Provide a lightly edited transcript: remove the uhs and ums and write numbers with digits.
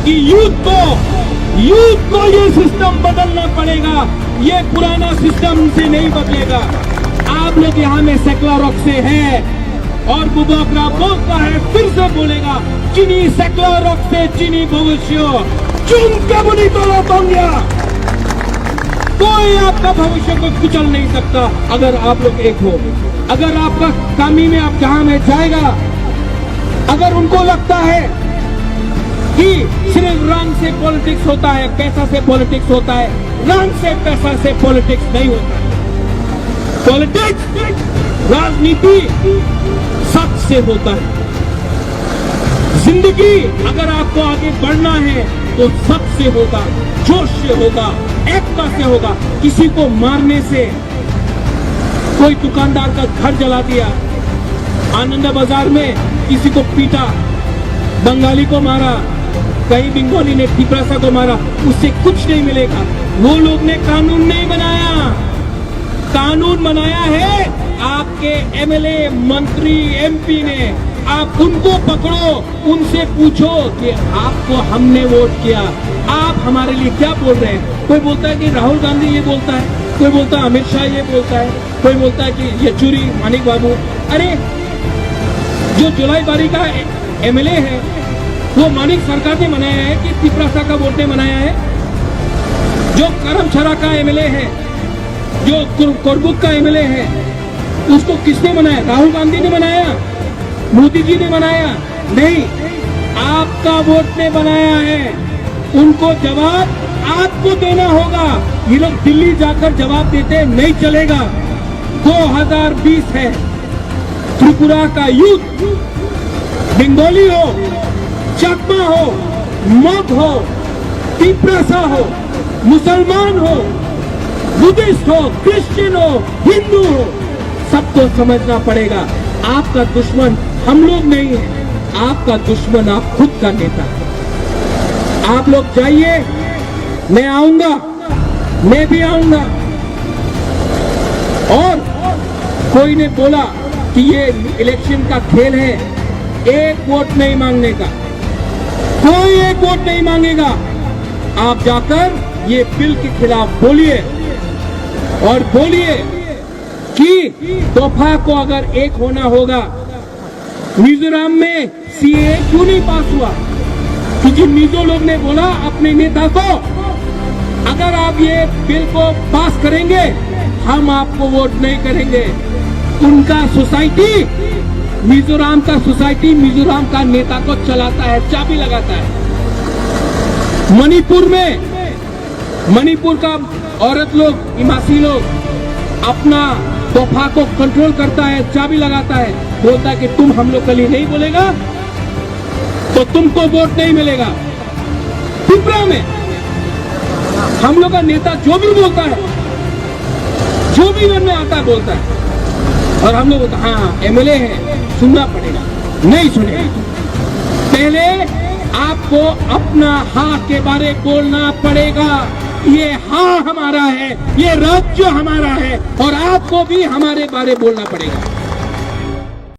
कि यूथ को ये सिस्टम बदलना पड़ेगा। ये पुराना सिस्टम से नहीं बदलेगा। आप लोग यहाँ में सेक्युलर से है और बुबाकरा बोलता है, फिर से बोलेगा, चीनी सेक्युलर से चीनी भविष्य चुन के बुनी तो बंगया। कोई आपका भविष्य को कुचल नहीं सकता अगर आप लोग एक हो। अगर आपका कामी में आप जहां में जाएगा, अगर उनको लगता है कि सिर्फ रंग से पॉलिटिक्स होता है, पैसा से पॉलिटिक्स होता है, रंग से पैसा से पॉलिटिक्स नहीं होता है। पॉलिटिक्स, राजनीति सच से होता है। जिंदगी अगर आपको आगे बढ़ना है तो सच से होगा, जोश से होगा, एकता से होगा। किसी को मारने से, कोई दुकानदार का घर जला दिया, आनंद बाजार में किसी को पीटा, बंगाली को मारा, कहीं बंगाली ने टिपरासा को मारा, उससे कुछ नहीं मिलेगा। वो लोग ने कानून नहीं बनाया, कानून बनाया है आपके एमएलए, मंत्री, एमपी ने। आप उनको पकड़ो, उनसे पूछो कि आपको हमने वोट किया, आप हमारे लिए क्या बोल रहे हैं। कोई बोलता है कि राहुल गांधी ये बोलता है, कोई बोलता है अमित शाह ये बोलता है, कोई बोलता है कि येचुरी, मानिक बाबू। अरे जो जुलाई बारी का एमएलए है वो मानिक सरकार ने बनाया है कि तिपरासा का वोट ने बनाया है? जो करमछरा का एमएलए है, जो कोरबुक का एमएलए है, उसको किसने बनाया? राहुल गांधी ने बनाया? मोदी जी ने बनाया? नहीं, आपका वोट ने बनाया है। उनको जवाब आपको देना होगा। ये लोग दिल्ली जाकर जवाब देते नहीं चलेगा। 2020 है, त्रिपुरा का यूथ, बंगाली हो, चकमा हो, मग हो, तिपरासा हो, मुसलमान हो, बुद्धिस्ट हो, क्रिश्चियन हो, हिंदू हो, सबको समझना पड़ेगा। आपका दुश्मन हम लोग नहीं है, आपका दुश्मन आप खुद का नेता। आप लोग जाइए, मैं आऊंगा, मैं भी आऊंगा। और कोई ने बोला कि ये इलेक्शन का खेल है, एक वोट नहीं मांगने का, कोई एक वोट नहीं मांगेगा। आप जाकर ये बिल के खिलाफ बोलिए और बोलिए कि तोहफा को अगर एक होना होगा। मिजोरम में सीए क्यों नहीं पास हुआ? क्योंकि मिजो लोग ने बोला अपने नेता को, अगर आप ये बिल को पास करेंगे हम आपको वोट नहीं करेंगे। उनका सोसाइटी, मिजोरम का सोसाइटी, मिजोरम का नेता को चलाता है, चाबी लगाता है। मणिपुर का औरत लोग, निवासी लोग अपना तोहफा को कंट्रोल करता है, चाबी लगाता है, बोलता है कि तुम हम लोग के लिए नहीं बोलेगा तो तुमको वोट नहीं मिलेगा। त्रिपुरा में हम लोग का नेता जो भी बोलता है, जो भी मन में आता है बोलता है, और हम लोग हाँ एमएलए है, सुनना पड़ेगा। नहीं सुने, पहले आपको अपना हाँ के बारे बोलना पड़ेगा। ये हाँ हमारा है, ये राज्य हमारा है, और आपको भी हमारे बारे बोलना पड़ेगा।